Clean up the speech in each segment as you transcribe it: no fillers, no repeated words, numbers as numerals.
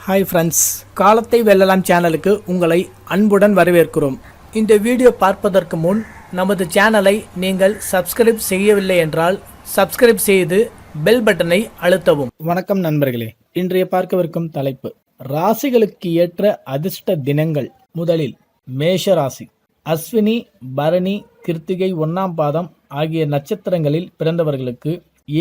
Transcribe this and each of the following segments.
Hi friends, காலத்தை வெல்லலாம் சேனலுக்கு உங்களை அன்புடன் வரவேற்கிறோம். இந்த வீடியோ பார்ப்பதற்கு முன் நமது சேனலை நீங்கள் சப்ஸ்கிரைப் செய்யவில்லை என்றால் சப்ஸ்கிரைப் செய்து பெல் பட்டனை அழுத்தவும். வணக்கம் நண்பர்களே, இன்றைய பார்க்கவிருக்கும் தலைப்பு ராசிகளுக்கு ஏற்ற அதிர்ஷ்ட தினங்கள். முதலில் மேஷ ராசி. அஸ்வினி, பரணி, கிருத்திகை 1ஆம் பாதம் ஆகிய நட்சத்திரங்களில் பிறந்தவர்களுக்கு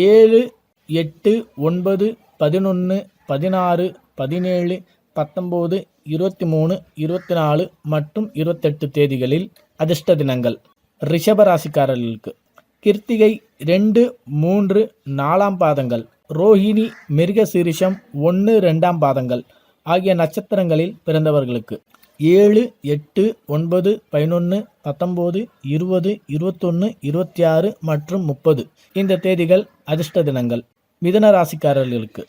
7, 8, 9, 11, 16, 17, 19, 23, 24 மற்றும் 28 தேதிகளில் அதிர்ஷ்ட தினங்கள். ரிஷப ராசிக்காரர்களுக்கு கிருத்திகை 2, 3, 4ஆம் பாதங்கள், ரோஹிணி, மிருக சீரிஷம் 1, 2ஆம் பாதங்கள் ஆகிய நட்சத்திரங்களில் பிறந்தவர்களுக்கு 7, 8, 9, 11, 19, 20, 21, 26 மற்றும் 30 இந்த தேதிகள் அதிர்ஷ்ட தினங்கள். மிதுன ராசிக்காரர்களுக்கு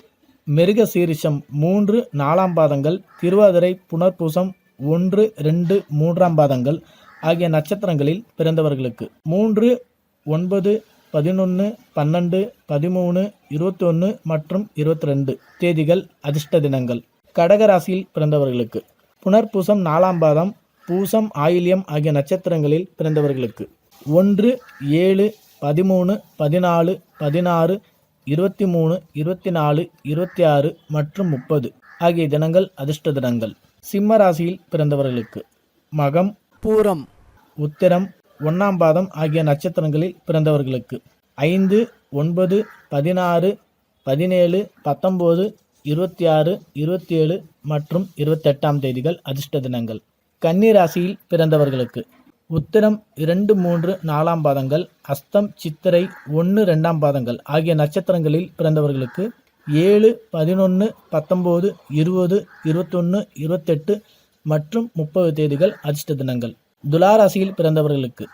மிருக சீரிஷம் 3, 4ஆம் பாதங்கள், திருவாதிரை, புனர்பூசம் 1, 2, 3ஆம் பாதங்கள் ஆகிய நட்சத்திரங்களில் பிறந்தவர்களுக்கு 3, 9, 11, 12, 13, 21 மற்றும் 22 தேதிகள் அதிர்ஷ்ட தினங்கள். கடக ராசியில் பிறந்தவர்களுக்கு புனர்பூசம் 4ஆம் பாதம், பூசம், ஆயில்யம் ஆகிய நட்சத்திரங்களில் பிறந்தவர்களுக்கு 1, 7, 13, 14, 16, 23, 24, 26 மற்றும் 30 ஆகிய தினங்கள் அதிர்ஷ்ட தினங்கள். சிம்ம ராசியில் பிறந்தவர்களுக்கு மகம், பூரம், உத்திரம் 1ஆம் பாதம் ஆகிய நட்சத்திரங்களில் பிறந்தவர்களுக்கு 5, 9, 16, 17, 19, 26, 27 மற்றும் 28ஆம் தேதிகள் அதிர்ஷ்ட தினங்கள். கன்னி ராசியில் பிறந்தவர்களுக்கு உத்திரம் 2, 3, 4ஆம் பாதங்கள், அஸ்தம், சித்திரை 1, 2ஆம் பாதங்கள் ஆகிய நட்சத்திரங்களில் பிறந்தவர்களுக்கு 7, 11, 19, 20, 21, 28 மற்றும் 30 தேதிகள் அதிர்ஷ்ட தினங்கள். துலா ராசியில் பிறந்தவர்களுக்கு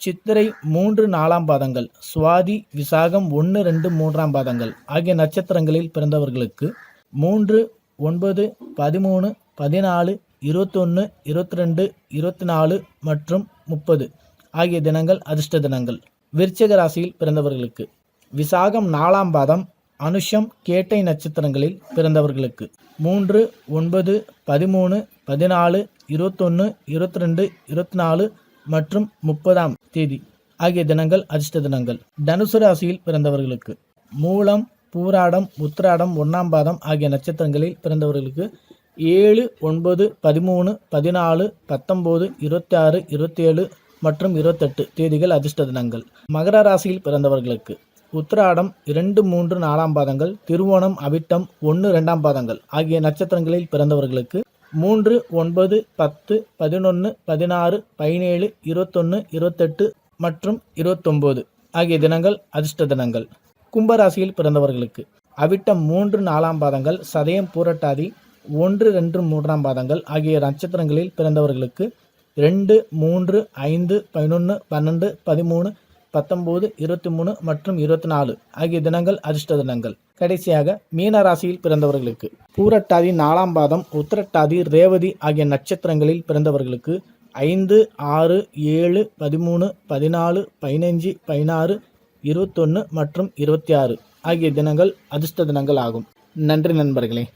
சித்திரை 3, 4ஆம் பாதங்கள், சுவாதி, விசாகம் 1, 2, 3ஆம் பாதங்கள் ஆகிய நட்சத்திரங்களில் பிறந்தவர்களுக்கு 3, 9, 13, 14, 21, 22, 24 மற்றும் 30 ஆகிய தினங்கள் அதிர்ஷ்ட தினங்கள். விருச்சிக ராசியில் பிறந்தவர்களுக்கு விசாகம் 4ஆம் பாதம், அனுஷம், கேட்டை நட்சத்திரங்களில் பிறந்தவர்களுக்கு 3, 9, 13, 14, 21, 22, 24 மற்றும் 30ஆம் தேதி ஆகிய தினங்கள் அதிர்ஷ்ட தினங்கள். தனுசு ராசியில் பிறந்தவர்களுக்கு மூலம், பூராடம், உத்திராடம் 1ஆம் பாதம் ஆகிய நட்சத்திரங்களில் பிறந்தவர்களுக்கு 7, 9, 13, 14, 19, 26, 27 மற்றும் 28 தேதிகள் அதிர்ஷ்ட தினங்கள். மகர ராசியில் பிறந்தவர்களுக்கு உத்திராடம் 2, 3, 4ஆம் பாதங்கள், திருவோணம், அவிட்டம் 1, 2ஆம் பாதங்கள் ஆகிய நட்சத்திரங்களில் பிறந்தவர்களுக்கு 3, 9, 10, 11, 16, 17, 21, 28 மற்றும் 29 ஆகிய தினங்கள் அதிர்ஷ்ட தினங்கள். கும்பராசியில் பிறந்தவர்களுக்கு அவிட்டம் 3, 4ஆம் பாதங்கள், சதயம், பூரட்டாதி 1, 2, 3ஆம் பாதங்கள் ஆகிய நட்சத்திரங்களில் பிறந்தவர்களுக்கு 2, 3, 5, 11, 12, 13, 19, 23 மற்றும் 24 ஆகிய தினங்கள் அதிர்ஷ்ட தினங்கள். கடைசியாக மீன ராசியில் பிறந்தவர்களுக்கு பூரட்டாதி 4ஆம் பாதம், உத்திரட்டாதி, ரேவதி ஆகிய நட்சத்திரங்களில் பிறந்தவர்களுக்கு 5, 6, 7, 13, 14, 15, 16, 21 மற்றும் 26 ஆகிய தினங்கள் அதிர்ஷ்ட தினங்கள் ஆகும். நன்றி நண்பர்களே.